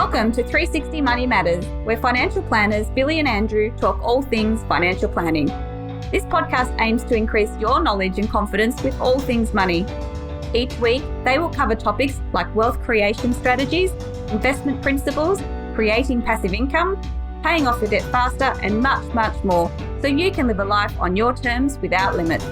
Welcome to 360 Money Matters, where financial planners Billy and Andrew talk all things financial planning. This podcast aims to increase your knowledge and confidence with all things money. Each week, they will cover topics like wealth creation strategies, investment principles, creating passive income, paying off your debt faster, and much, much more, so you can live a life on your terms without limits.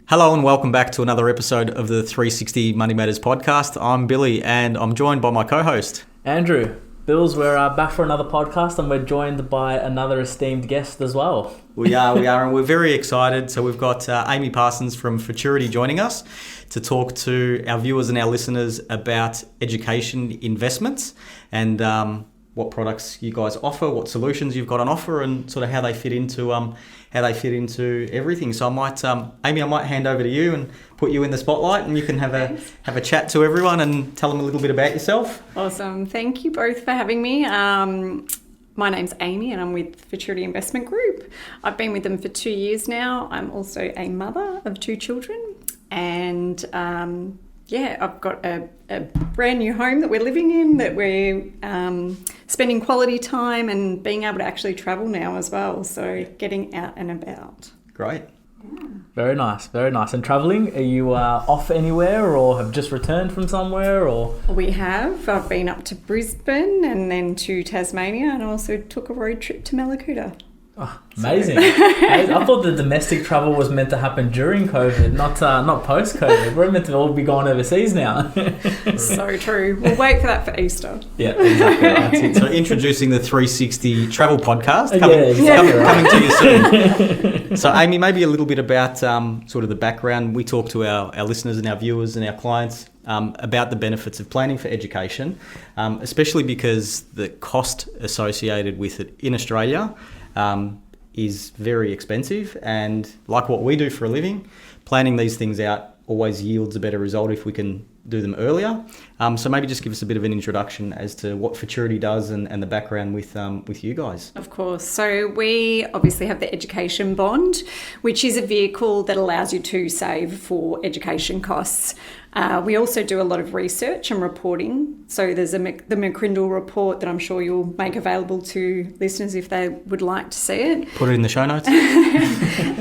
Hello and welcome back to another episode of the 360 Money Matters podcast. I'm Billy and I'm joined by my co-host, Andrew. Bills, we're back for another podcast and we're joined by another esteemed guest as well. We are, and we're very excited. So we've got Amy Parsons from Futurity joining us to talk to our viewers and our listeners about education investments and what products you guys offer, what solutions you've got on offer, and sort of how they fit into everything. So I might, Amy, I might hand over to you and put you in the spotlight, and you can have a chat to everyone and tell them a little bit about yourself. Awesome. Thank you both for having me. My name's Amy and I'm with Victorian Investment Group. I've been with them for 2 years now. I'm also a mother of 2 children, and I've got a brand new home that we're living in, that we're spending quality time and being able to actually travel now as well. So getting out and about. Great. Yeah. Very nice, very nice. And travelling, are you off anywhere or have just returned from somewhere? Or We have. I've been up to Brisbane and then to Tasmania, and also took a road trip to Mallacoota. Oh, amazing. I thought the domestic travel was meant to happen during COVID, not post-COVID. We're meant to all be going overseas now. So true. We'll wait for that for Easter. Yeah, exactly. That's it. So introducing the 360 Travel Podcast, Exactly coming to you soon. So Amy, maybe a little bit about sort of the background. We talk to our listeners and our viewers and our clients about the benefits of planning for education, especially because the cost associated with it in Australia is very expensive, and like what we do for a living, planning these things out always yields a better result if we can do them earlier. So maybe just give us a bit of an introduction as to what Futurity does and the background with you guys. Of course. So we obviously have the education bond, which is a vehicle that allows you to save for education costs. We also do a lot of research and reporting. So there's the McCrindle report that I'm sure you'll make available to listeners if they would like to see it. Put it in the show notes.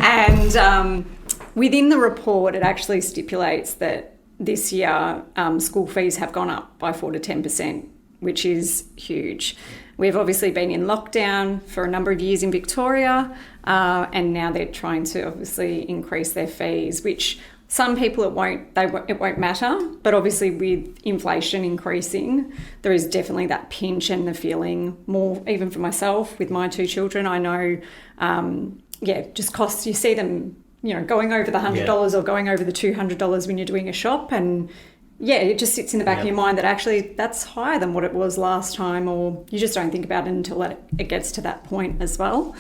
And within the report, it actually stipulates that this year school fees have gone up by 4 to 10%, which is huge. We've obviously been in lockdown for a number of years in Victoria, and now they're trying to obviously increase their fees, which some people it won't matter, but obviously with inflation increasing, there is definitely that pinch and the feeling more, even for myself with my 2 children. I know, just costs, you see them, going over the $100 or going over the $200 when you're doing a shop, and it just sits in the back of your mind that actually that's higher than what it was last time, or you just don't think about it until it gets to that point as well.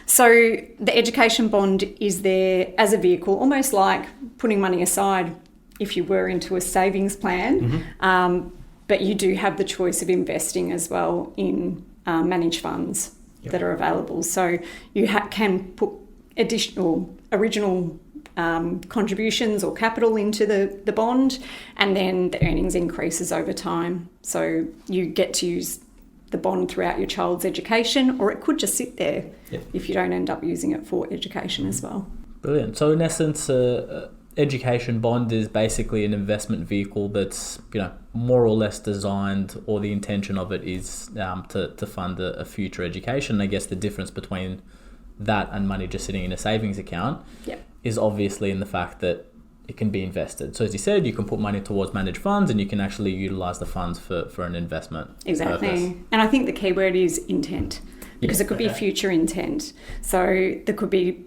So the education bond is there as a vehicle, almost like putting money aside if you were into a savings plan, but you do have the choice of investing as well in managed funds that are available. So you can put original contributions or capital into the bond, and then the earnings increases over time. So you get to use the bond throughout your child's education, or it could just sit there if you don't end up using it for education as well. Brilliant. So in essence, education bond is basically an investment vehicle that's more or less designed, or the intention of it is to fund a future education. I guess the difference between that and money just sitting in a savings account is obviously in the fact that it can be invested. So as you said, you can put money towards managed funds and you can actually utilise the funds for an investment Exactly. purpose. And I think the key word is intent, because it could be future intent. So there could be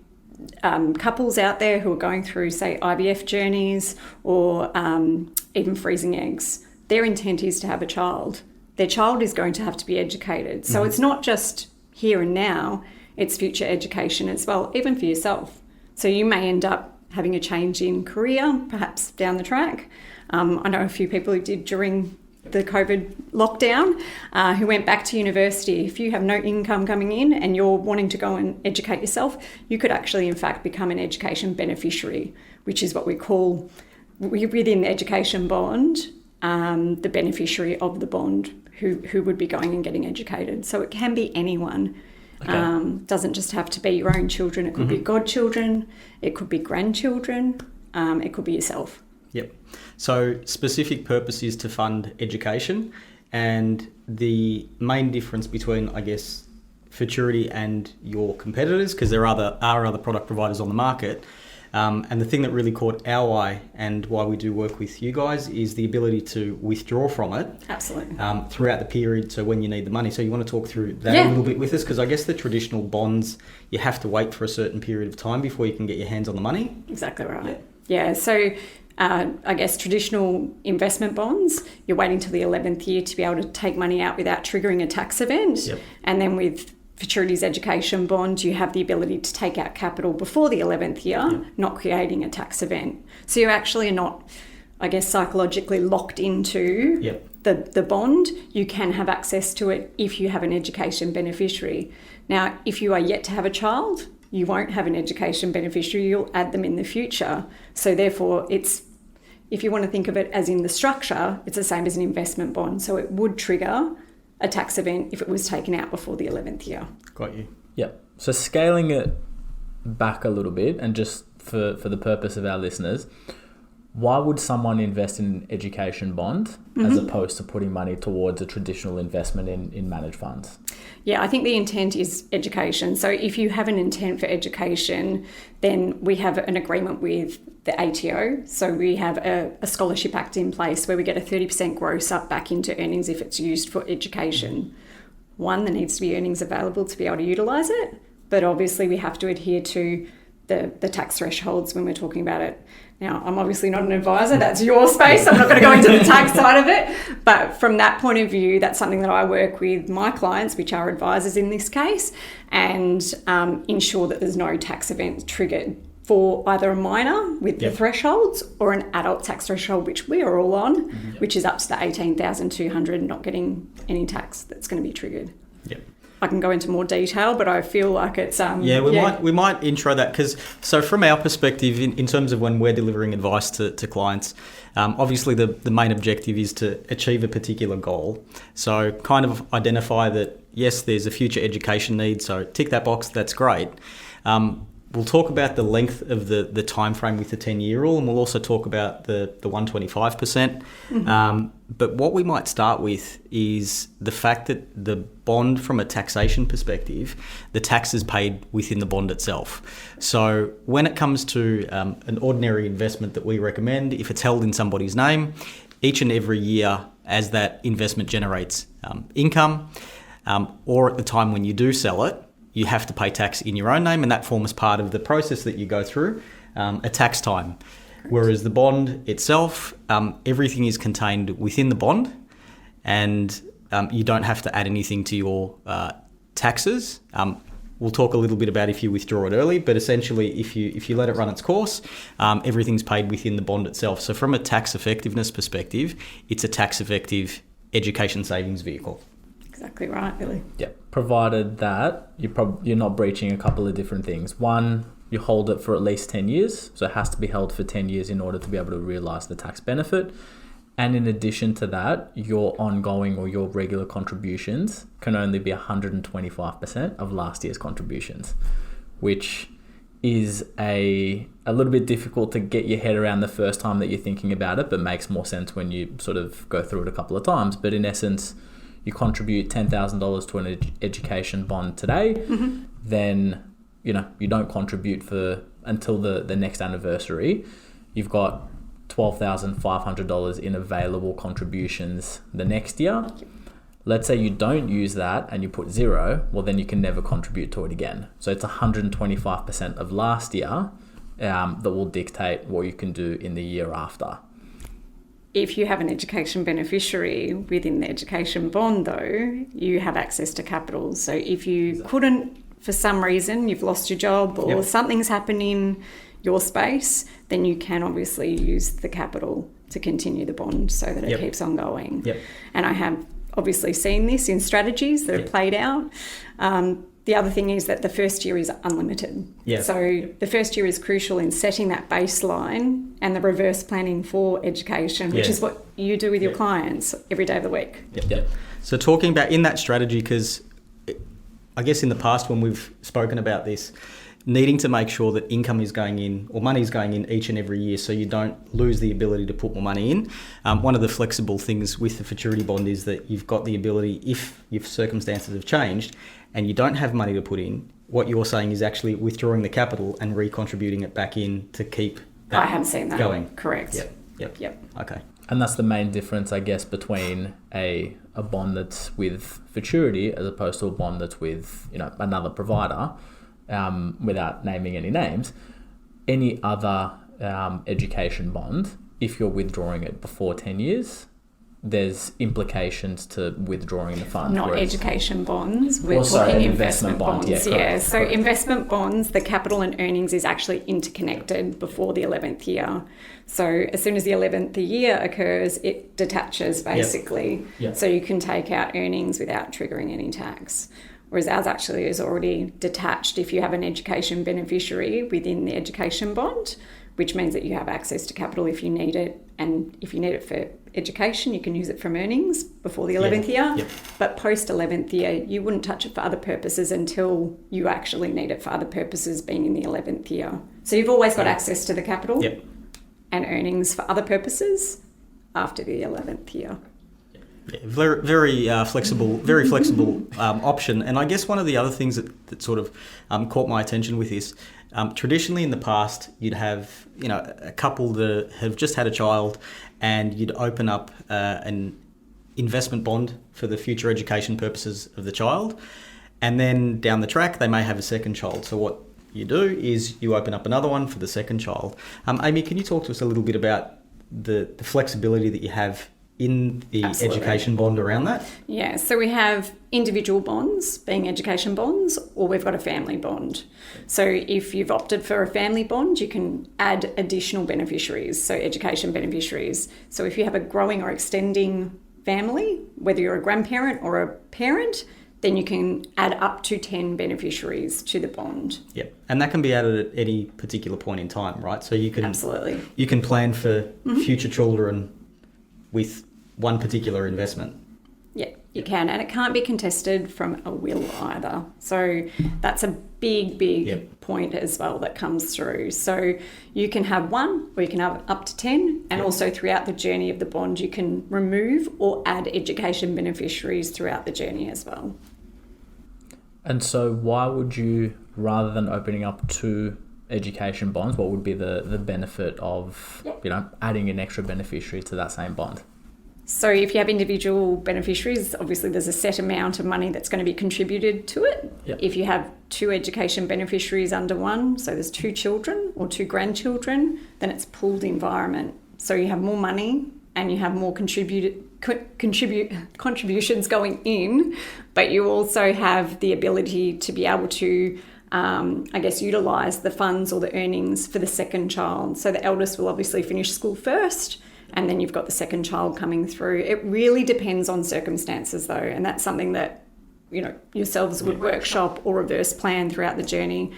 couples out there who are going through, say, IVF journeys, or even freezing eggs. Their intent is to have a child. Their child is going to have to be educated. So it's not just here and now, it's future education as well, even for yourself. So you may end up having a change in career, perhaps down the track. I know a few people who did during the COVID lockdown, who went back to university. If you have no income coming in and you're wanting to go and educate yourself, you could actually, in fact, become an education beneficiary, which is what we call within the education bond, the beneficiary of the bond who would be going and getting educated. So it can be anyone. Okay. Doesn't just have to be your own children. It could be godchildren. It could be grandchildren. It could be yourself. Yep. So specific purpose is to fund education, and the main difference between, I guess, Futurity and your competitors, because there are other product providers on the market, and the thing that really caught our eye and why we do work with you guys is the ability to withdraw from it. Absolutely. Throughout the period, so when you need the money. So you want to talk through that a little bit with us, because I guess the traditional bonds, you have to wait for a certain period of time before you can get your hands on the money. Exactly right. Yeah, so I guess traditional investment bonds, you're waiting till the 11th year to be able to take money out without triggering a tax event. Yep. And then with Futurity's education bond, you have the ability to take out capital before the 11th year, not creating a tax event. So you actually are not, I guess, psychologically locked into the bond. You can have access to it if you have an education beneficiary. Now, if you are yet to have a child, you won't have an education beneficiary. You'll add them in the future. So therefore, if you want to think of it as in the structure, it's the same as an investment bond. So it would trigger a tax event if it was taken out before the 11th year. Got you. Yeah. So scaling it back a little bit, and just for the purpose of our listeners, why would someone invest in an education bond as opposed to putting money towards a traditional investment in managed funds? Yeah, I think the intent is education. So if you have an intent for education, then we have an agreement with the ATO. So we have a scholarship act in place where we get a 30% gross up back into earnings if it's used for education. One, there needs to be earnings available to be able to utilise it, but obviously we have to adhere to the tax thresholds when we're talking about it. Now, I'm obviously not an advisor. That's your space. I'm not going to go into the tax side of it. But from that point of view, that's something that I work with my clients, which are advisors in this case, and ensure that there's no tax event triggered for either a minor with the thresholds or an adult tax threshold, which we are all on, which is up to the 18,200, not getting any tax that's going to be triggered. Yep. I can go into more detail, but I feel like it's... we might intro that, because so from our perspective, in terms of when we're delivering advice to clients, obviously the main objective is to achieve a particular goal. So kind of identify that, yes, there's a future education need, so tick that box, that's great. We'll talk about the length of the time frame with the 10-year rule, and we'll also talk about the 125%. But what we might start with is the fact that the bond, from a taxation perspective, the tax is paid within the bond itself. So when it comes to an ordinary investment that we recommend, if it's held in somebody's name, each and every year as that investment generates income, or at the time when you do sell it, you have to pay tax in your own name, and that forms part of the process that you go through, a tax time. Whereas the bond itself, everything is contained within the bond, and you don't have to add anything to your taxes. We'll talk a little bit about if you withdraw it early, but essentially if you let it run its course, everything's paid within the bond itself. So from a tax effectiveness perspective, it's a tax effective education savings vehicle. Exactly right, Billy. Yeah, provided that you're not breaching a couple of different things. One, you hold it for at least 10 years, so it has to be held for 10 years in order to be able to realise the tax benefit. And in addition to that, your ongoing or your regular contributions can only be 125% of last year's contributions, which is a little bit difficult to get your head around the first time that you're thinking about it, but makes more sense when you sort of go through it a couple of times. But in essence, you contribute $10,000 to an education bond today, then you don't contribute until the next anniversary. You've got $12,500 in available contributions the next year. Let's say you don't use that and you put zero, well then you can never contribute to it again. So it's 125% of last year that will dictate what you can do in the year after. If you have an education beneficiary within the education bond, though, you have access to capital. So if you couldn't, for some reason, you've lost your job or something's happened in your space, then you can obviously use the capital to continue the bond so that it keeps on going. And I have obviously seen this in strategies that have played out. The other thing is that the first year is unlimited. Yeah. So the first year is crucial in setting that baseline and the reverse planning for education, which is what you do with your clients every day of the week. Yep. So talking about in that strategy, because I guess in the past when we've spoken about this, needing to make sure that income is going in or money is going in each and every year so you don't lose the ability to put more money in. One of the flexible things with the Futurity bond is that you've got the ability, if your circumstances have changed and you don't have money to put in, what you're saying is actually withdrawing the capital and recontributing it back in to keep that I have seen that going. Correct. Yep. Okay. And that's the main difference, I guess, between a bond that's with Futurity as opposed to a bond that's with, another provider, without naming any names. Any other education bond, if you're withdrawing it before 10 years, there's implications to withdrawing the fund. Not education bonds, we're Also talking an investment bonds. Yeah, So investment bonds, the capital and earnings is actually interconnected before the 11th year. So as soon as the 11th year occurs, it detaches basically. Yep. So you can take out earnings without triggering any tax. Whereas ours actually is already detached if you have an education beneficiary within the education bond, which means that you have access to capital if you need it. And if you need it for education, you can use it from earnings before the 11th year. Yep. But post 11th year, you wouldn't touch it for other purposes until you actually need it for other purposes being in the 11th year. So you've always got access to the capital and earnings for other purposes after the 11th year. Yeah, very flexible option. And I guess one of the other things that sort of caught my attention with this, traditionally in the past, you'd have a couple that have just had a child, and you'd open up an investment bond for the future education purposes of the child, and then down the track they may have a second child. So what you do is you open up another one for the second child. Amy, can you talk to us a little bit about the flexibility that you have in the education bond around that? Yeah, so we have individual bonds being education bonds, or we've got a family bond. So if you've opted for a family bond, you can add additional beneficiaries, so education beneficiaries. So if you have a growing or extending family, whether you're a grandparent or a parent, then you can add up to 10 beneficiaries to the bond. Yep. And that can be added at any particular point in time, right? So you can Absolutely. You can plan for future children with one particular investment. Yeah, you can. And it can't be contested from a will either. So that's a big point as well that comes through. So you can have one, or you can have up to 10. And also throughout the journey of the bond, you can remove or add education beneficiaries throughout the journey as well. And so why would you, rather than opening up two education bonds, what would be the benefit of adding an extra beneficiary to that same bond? So if you have individual beneficiaries, obviously there's a set amount of money that's going to be contributed to it. Yep. If you have two education beneficiaries under one, so there's two children or two grandchildren, then it's pooled environment. So you have more money and you have more contributions going in, but you also have the ability to be able to utilise the funds or the earnings for the second child. So the eldest will obviously finish school first, and then you've got the second child coming through. It really depends on circumstances though, and that's something that yourselves would workshop or reverse plan throughout the journey.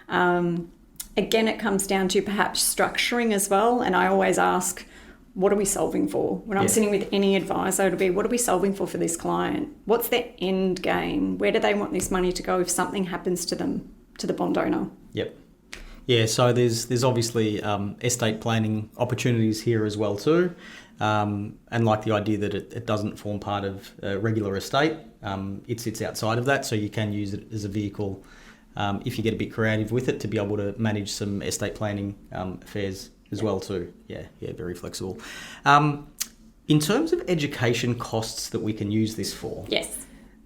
Again, it comes down to perhaps structuring as well, and I always ask, what are we solving for? When I'm sitting with any advisor, it'll be, what are we solving for this client? What's their end game? Where do they want this money to go if something happens to them, to the bond owner? Yep. Yeah, so there's obviously estate planning opportunities here as well too, and like the idea that it doesn't form part of a regular estate, it sits outside of that, so you can use it as a vehicle if you get a bit creative with it to be able to manage some estate planning affairs as well too. Yeah, very flexible. In terms of education costs that we can use this for, yes,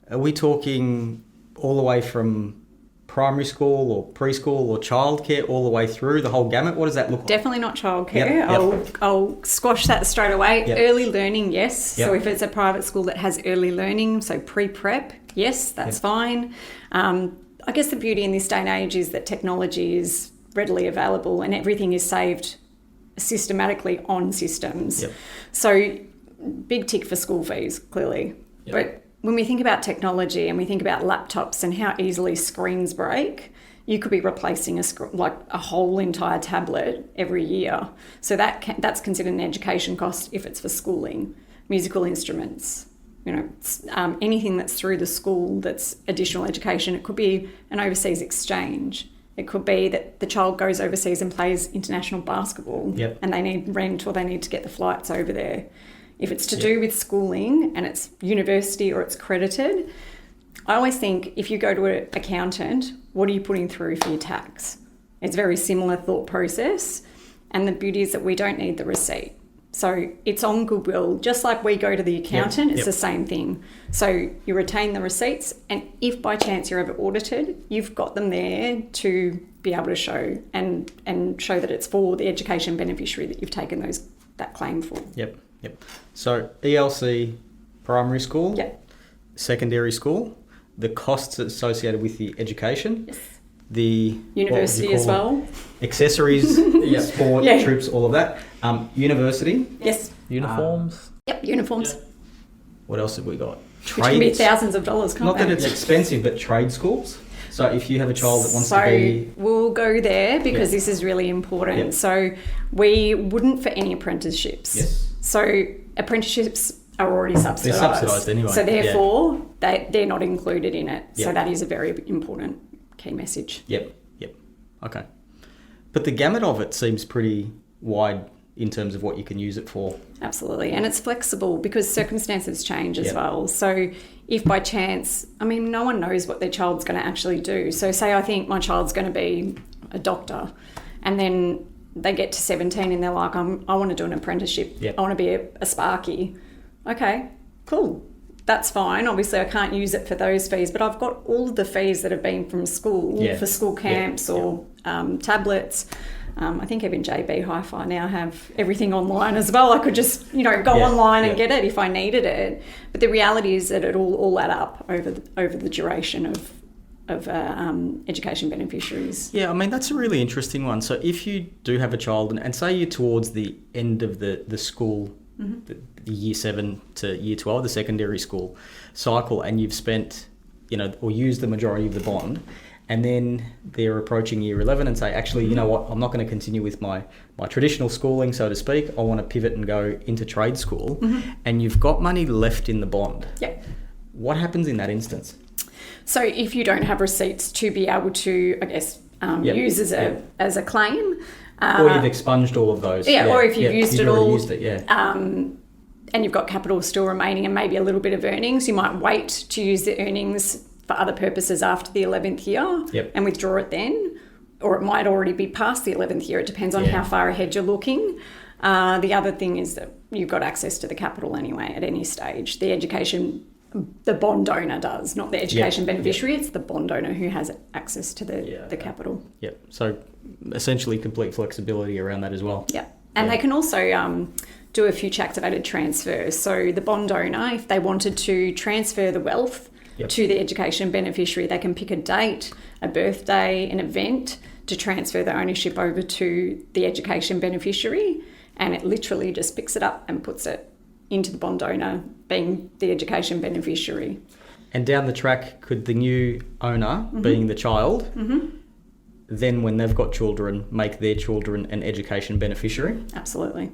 are we talking all the way from primary school or preschool or childcare all the way through the whole gamut? What does that look like? Definitely not childcare. Yep. I'll squash that straight away. Yep. Early learning, yes. Yep. So if it's a private school that has early learning, so pre-prep, yes, that's fine. I guess the beauty in this day and age is that technology is readily available and everything is saved systematically on systems. Yep. So big tick for school fees, clearly. But when we think about technology and we think about laptops and how easily screens break, you could be replacing a whole entire tablet every year. So that's considered an education cost if it's for schooling. Musical instruments, anything that's through the school that's additional education. It could be an overseas exchange. It could be that the child goes overseas and plays international basketball and they need rent or they need to get the flights over there. If it's to do with schooling and it's university or it's credited, I always think if you go to an accountant, what are you putting through for your tax? It's a very similar thought process. And the beauty is that we don't need the receipt. So it's on goodwill, just like we go to the accountant, it's the same thing. So you retain the receipts, and if by chance you're ever audited, you've got them there to be able to show and show that it's for the education beneficiary that you've taken that claim for. Yep. So ELC primary school, secondary school, the costs associated with the education, the university as well, accessories, sport, trips, all of that. University. Yes. Uniforms. Uniforms. What else have we got? Which can be thousands of dollars, can't Not they? that it's expensive, but trade schools. So if you have a child that wants to be... We'll go there because this is really important. Yep. So we wouldn't for any apprenticeships. Yes. So apprenticeships are already subsidised. They're subsidised anyway. So therefore, they're not included in it. Yep. So that is a very important key message. Yep. Okay. But the gamut of it seems pretty wide in terms of what you can use it for. Absolutely. And it's flexible because circumstances change as well. So if by chance, no one knows what their child's going to actually do. So say I think my child's going to be a doctor, and then they get to 17 and they're like, I want to do an apprenticeship. I want to be a Sparky. Okay, cool. That's fine. Obviously, I can't use it for those fees, but I've got all of the fees that have been from school for school camps or tablets. I think even JB Hi-Fi now have everything online as well. I could just, go online and get it if I needed it. But the reality is that it'll all add up over the duration of education beneficiaries. Yeah, that's a really interesting one. So if you do have a child and say you're towards the end of the school, the year 7 to year 12, the secondary school cycle, and you've spent, or used the majority of the bond, and then they're approaching year 11 and say, actually, you know what, I'm not going to continue with my traditional schooling, so to speak. I want to pivot and go into trade school. And you've got money left in the bond. Yep. What happens in that instance? So if you don't have receipts to be able to, I guess, use as a claim. Or you've expunged all of those. Or if you've used it all. Used it, and you've got capital still remaining and maybe a little bit of earnings, you might wait to use the earnings for other purposes after the 11th year and withdraw it then. Or it might already be past the 11th year. It depends on how far ahead you're looking. The other thing is that you've got access to the capital anyway at any stage. The bond owner does, not the education beneficiary. It's the bond owner who has access to the capital. Yep. So essentially complete flexibility around that as well. Yeah. And they can also do a future activated transfers. So the bond owner, if they wanted to transfer the wealth to the education beneficiary, they can pick a date, a birthday, an event to transfer the ownership over to the education beneficiary. And it literally just picks it up and puts it into the bond owner, being the education beneficiary. And down the track, could the new owner, being the child, then when they've got children, make their children an education beneficiary? Absolutely.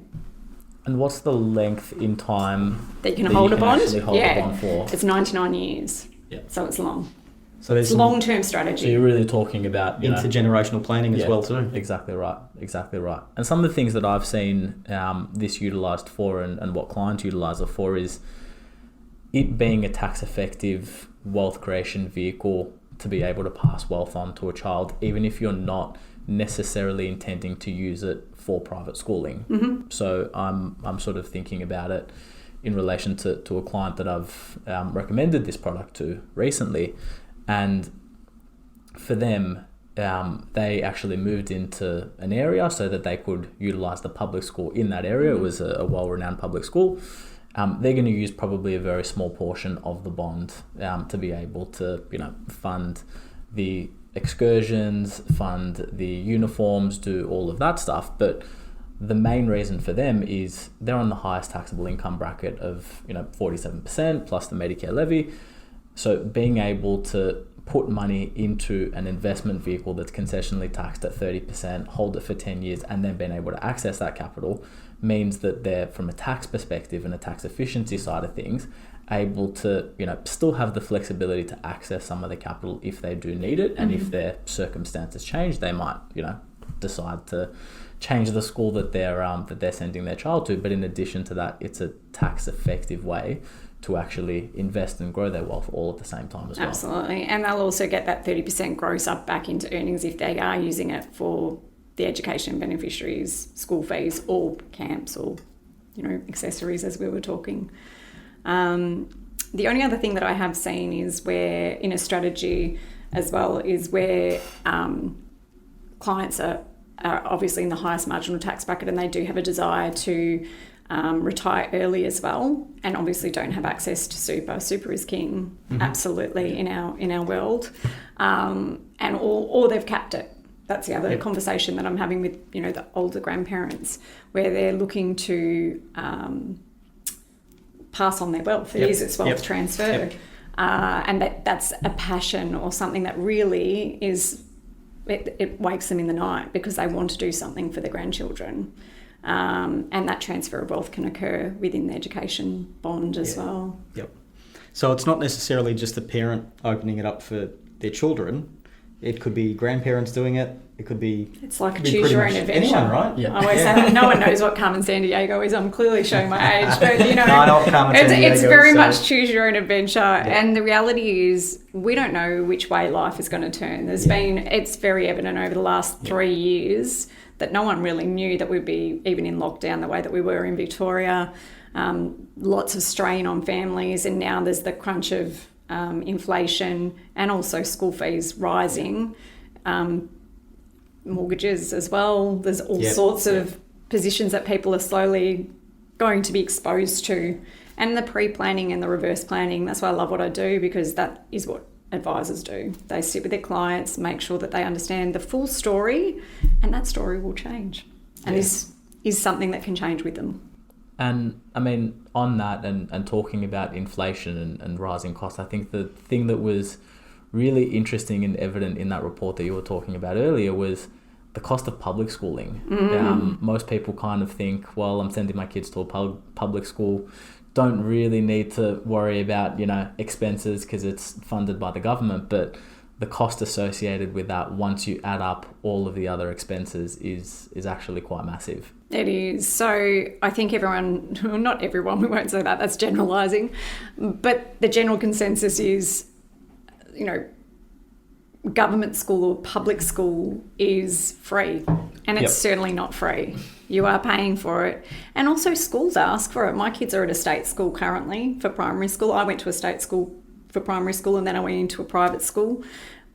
And what's the length in time that you can hold a bond? A bond for? It's 99 years. Yeah. So it's long. So there's it's long-term strategy. So you're really talking about intergenerational planning as well too. Exactly right. And some of the things that I've seen this utilised for and what clients utilise it for is it being a tax-effective wealth creation vehicle to be able to pass wealth on to a child, even if you're not necessarily intending to use it for private schooling. So I'm sort of thinking about it in relation to a client that I've recommended this product to recently. And for them, they actually moved into an area so that they could utilise the public school in that area. It was a well-renowned public school. They're going to use probably a very small portion of the bond to be able to, fund the excursions, fund the uniforms, do all of that stuff. But the main reason for them is they're on the highest taxable income bracket of 47% plus the Medicare levy. So being able to put money into an investment vehicle that's concessionally taxed at 30%, hold it for 10 years, and then being able to access that capital means that they're, from a tax perspective and a tax efficiency side of things, able to still have the flexibility to access some of the capital if they do need it, and if their circumstances change, they might decide to change the school that they're sending their child to. But in addition to that, it's a tax effective way to actually invest and grow their wealth all at the same time as well. Absolutely. And they'll also get that 30% gross up back into earnings if they are using it for the education beneficiaries, school fees, or camps, or accessories, as we were talking. The only other thing that I have seen is where, in a strategy as well, is where clients are obviously in the highest marginal tax bracket, and they do have a desire to retire early as well, and obviously don't have access to super. Super is king, absolutely, in our world, or they've capped it. That's the other conversation that I'm having with the older grandparents, where they're looking to pass on their wealth. It is its wealth transfer, and that's a passion or something that really is. It wakes them in the night because they want to do something for their grandchildren. And that transfer of wealth can occur within the education bond as well. Yep. So it's not necessarily just the parent opening it up for their children. It could be grandparents doing it. It could be... It's like a choose your own adventure. Anyone, right? Yeah. I always say that. No one knows what Carmen Sandiego is. I'm clearly showing my age. But, No, I know what Carmen Sandiego it's very is, much choose your own adventure. Yeah. And the reality is we don't know which way life is going to turn. It's very evident over the last 3 years that no one really knew that we'd be even in lockdown the way that we were in Victoria. Lots of strain on families, and now there's the crunch of inflation and also school fees rising, mortgages as well. There's all sorts of positions that people are slowly going to be exposed to, and the pre-planning and the reverse planning. That's why I love what I do, because that is what advisors do. They sit with their clients, make sure that they understand the full story, and that story will change, and is something that can change with them. And I mean, on that and talking about inflation and rising costs, I think the thing that was really interesting and evident in that report that you were talking about earlier was the cost of public schooling. Most people kind of think, well, I'm sending my kids to a public school, don't really need to worry about, expenses because it's funded by the government. But the cost associated with that, once you add up all of the other expenses, is actually quite massive. It is. So I think everyone, not everyone, we won't say that, that's generalising, but the general consensus is, government school or public school is free, and it's certainly not free. You are paying for it, and also schools ask for it. My kids are at a state school currently for primary school. I went to a state school for primary school, and then I went into a private school,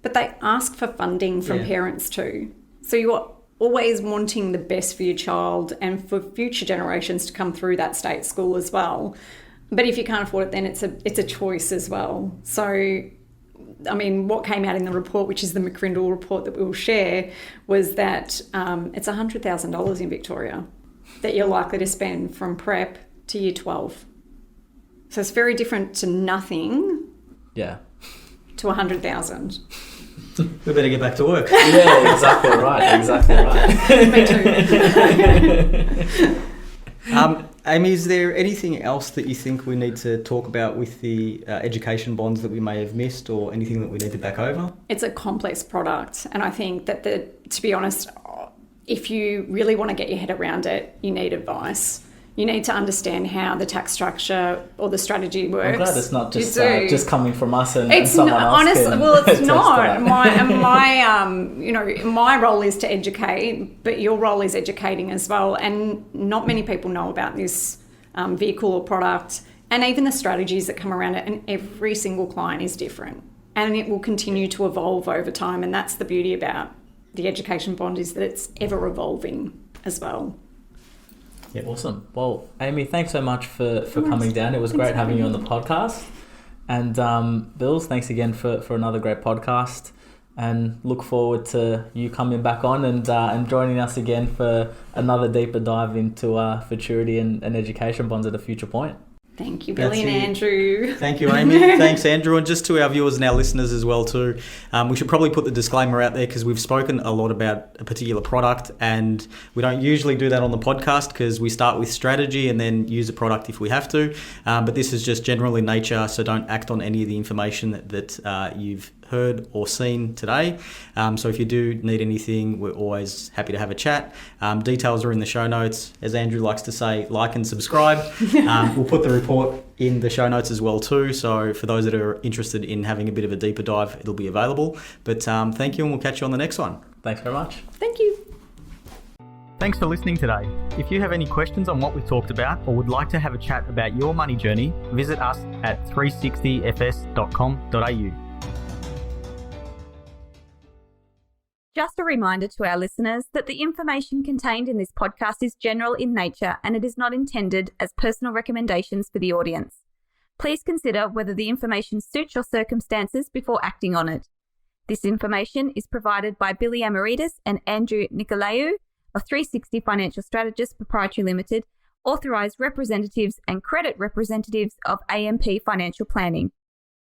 but they ask for funding from parents too. So you are always wanting the best for your child and for future generations to come through that state school as well. But if you can't afford it, then it's a choice as well. So, I mean, what came out in the report, which is the McCrindle report that we'll share, was that it's $100,000 in Victoria that you're likely to spend from prep to year 12. So it's very different to nothing. Yeah. To 100,000. We better get back to work. Yeah, exactly right. Me too. Amy, is there anything else that you think we need to talk about with the education bonds that we may have missed, or anything that we need to back over? It's a complex product, and I think that to be honest, if you really want to get your head around it, you need advice. You need to understand how the tax structure or the strategy works. I'm glad it's not just coming from us and someone else. Honestly, well, it's not. My role is to educate, but your role is educating as well. And not many people know about this vehicle or product, and even the strategies that come around it. And every single client is different, and it will continue to evolve over time. And that's the beauty about the education bond, is that it's ever evolving as well. Yeah, awesome. Well, Amy, thanks so much for coming down. It was great having you on the podcast. And Bills, thanks again for another great podcast. and look forward to you coming back on and joining us again for another deeper dive into futurity and education bonds at a future point. Thank you, Billy and Andrew. Thank you, Amy. Thanks, Andrew. And just to our viewers and our listeners as well too, we should probably put the disclaimer out there because we've spoken a lot about a particular product, and we don't usually do that on the podcast because we start with strategy and then use a product if we have to. But this is just general in nature, so don't act on any of the information that you've heard or seen today. So if you do need anything, we're always happy to have a chat. Details are in the show notes. As Andrew likes to say, like and subscribe. We'll put the report in the show notes as well too. So for those that are interested in having a bit of a deeper dive, it'll be available. But thank you, and we'll catch you on the next one. Thanks very much. Thank you. Thanks for listening today. If you have any questions on what we talked about or would like to have a chat about your money journey, visit us at 360fs.com.au. Just a reminder to our listeners that the information contained in this podcast is general in nature and it is not intended as personal recommendations for the audience. Please consider whether the information suits your circumstances before acting on it. This information is provided by Billy Amaritis and Andrew Nicolaou of 360 Financial Strategists Proprietary Limited, authorised representatives and credit representatives of AMP Financial Planning.